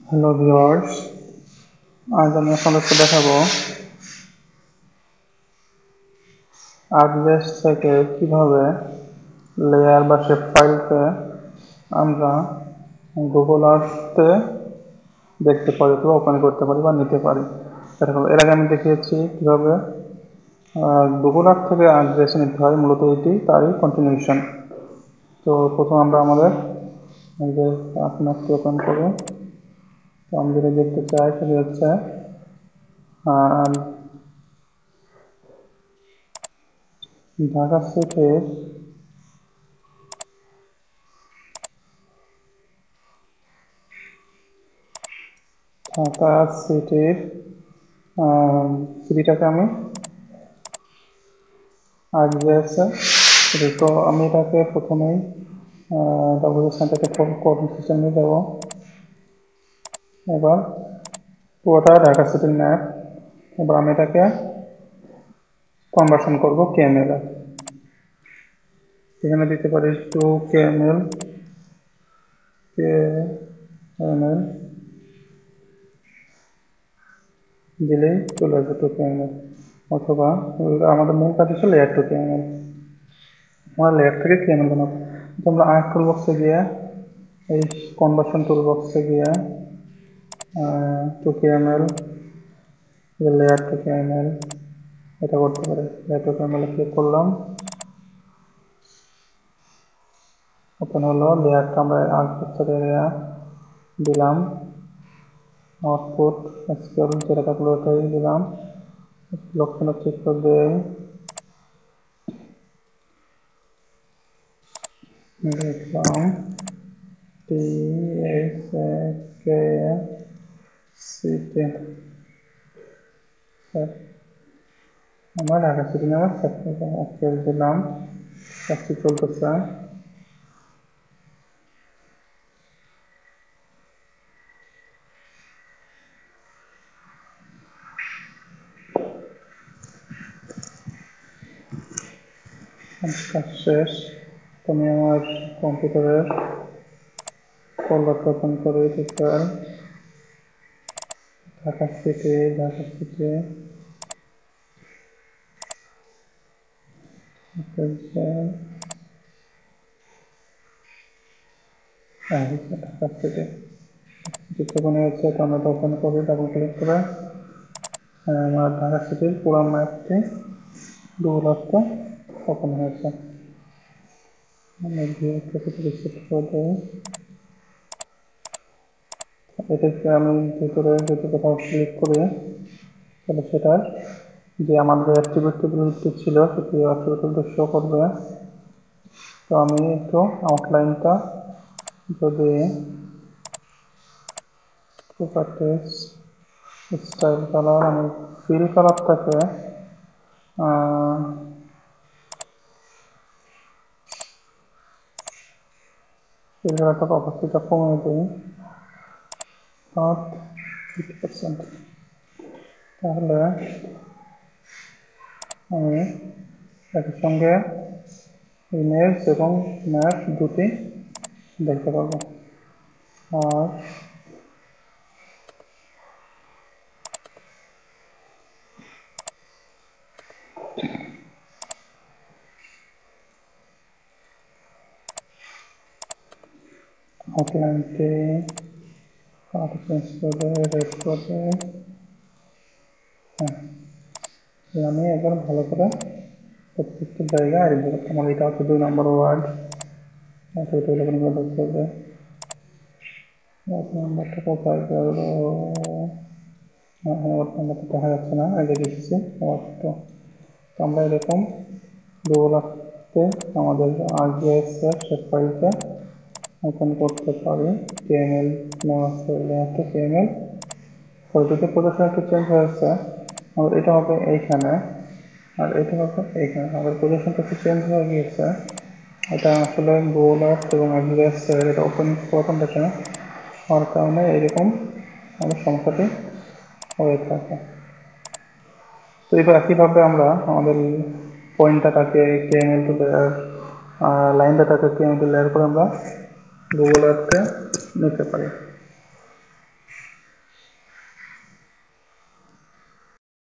Hello viewers, আজ আমি আপনাদেরকে দেখাবো আর্কজিএস থেকে কিভাবে লেয়ার বা শেপ ফাইলকে আমরা গুগল আর্থে দেখতে পারি অথবা ওপেন করতে পারি বা নিতে পারি। এর আগে আমি দেখিয়েছি কিভাবে গুগল আর্থ থেকে আর্কজিএস নিতে হয়, মূলত এটি তারই কন্টিনিউশন। তো প্রথম আমরা আমাদের আপনাকে ওপেন করবো। তো আমি যেটা দেখতে চাই সেটি হচ্ছে ঢাকা সিটির সিটিটাকে আমি আর্কজিএসে, তো আমি এটাকে প্রথমেই ডাব্লিউএসএনটাকে কোঅর্ডিনেট সিস্টেম নিয়ে যাব। এবার পুরোটা ঢাকা সিটির ম্যাপ। এবার আমি এটাকে কনভার্সন করব কেএমএল এ। এখানে দিতে পারি 2 কেএমএল দিলেই চলে আসবে 2 কেএমএল, অথবা আমাদের মূল কাজ হচ্ছে লেয়ার 2 কেএমএল। আমরা লেয়ার থেকে কেএমএল বানাবো। তোমরা আর্ট টুল বক্সে গিয়ে এই কনভার্সন টুল বক্সে গিয়ে 2 কেএমএল লেয়ার 2 কেএমএল এটা করতে পারে। লেয়ার 2 কেএমএল ক্লিক করলাম, ওপেন হলো। লেয়ারটা আমরা আর্কিটেকচার এরিয়া দিলাম, আউটপুট এসকিউএল যেটা থাকলো ওটাই দিলাম, লক্ষণ চিত্র দেই, দেখলাম TSKCT আমার ঢাকা সিটি নাম্বার এসকিউএল দিলাম, কাজটি চলতেছে। কাজ শেষ। আমি আমার কম্পিউটারের ফোল্ডারটা ওপেন করে ঢাকা সিটি ঢাকা সিটি যেখানে হচ্ছে টমেটো ওপেন করে ডাবল ক্লিক করে আমার ঢাকা সিটির পুরো ম্যাপটি গুগল আর্থে ওপেন হয়েছে। আমি রিসেট করে দেই। এটাকে আমি ভিতরে যদি কোথাও ক্লিক করি তাহলে সেটার যে আমাদের অ্যাট্রিবিউটগুলো ছিল সেটি অ্যাট্রিবিউটগুলো শো করবে। তো আমি একটু আউটলাইনটা যদি প্রপার্টিজ স্টাইল কালার, আমি ফিল কালারটাকে অবশ্যই কমিয়ে দিই 50%, তাহলে আমি একই সঙ্গে ইমেজ এবং ম্যাপ দুটি দেখতে পাবো। আর আউটলাইনটি চেঞ্জ করে রেড করে আমি একবার ভালো করে প্রত্যেকটা জায়গায় আর আমার এটা হচ্ছে 2 নম্বর ওয়ার্ড, করবে নাম্বারটা কোথায় গেল, নাম্বারটা দেখা যাচ্ছে না, আগে দেখেছি ওয়ার্ডটা। তো আমরা এরকম গুগল আর্থে আমাদের আর্কজিএস শেপ ফাইলকে ওপেন করতে পারি। কেএমএল কেএমএল ফটোতে প্রদর্শন একটু চেঞ্জ হয়েছে, আর এটা হবে এইখানে আর এটা হবে এইখানে। আমাদের পজিশনটা একটু চেঞ্জ হয়ে গিয়েছে। এটা আসলে গুগল আর্থ এবং আর্কজিএস এটা ওপেন থেকে হওয়ার কারণে এরকম আমাদের সমস্যাটি হয়ে থাকে। তো এবার একইভাবে আমরা আমাদের পয়েন্ট ডাটাকে কেএমএল টু লেয়ার, লাইন ডাটাকে কেএমএল টু লেয়ার করে আমরা গুগল আর্থে নিতে পারি।